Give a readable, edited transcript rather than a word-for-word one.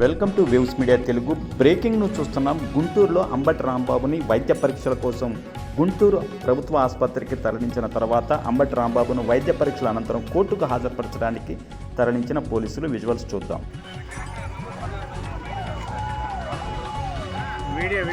Welcome to waves media Telugu. Breaking ను చూస్తున్నాం. గుంటూరులో అంబటి రాంబాబుని వైద్య పరీక్షల కోసం గుంటూరు ప్రభుత్వ ఆసుపత్రికి తరలించిన తర్వాత అంబటి రాంబాబును వైద్య పరీక్షల అనంతరం కోర్టుకు హాజరుపరచడానికి తరలించిన పోలీసులు. విజువల్స్ చూద్దాం. వీడియో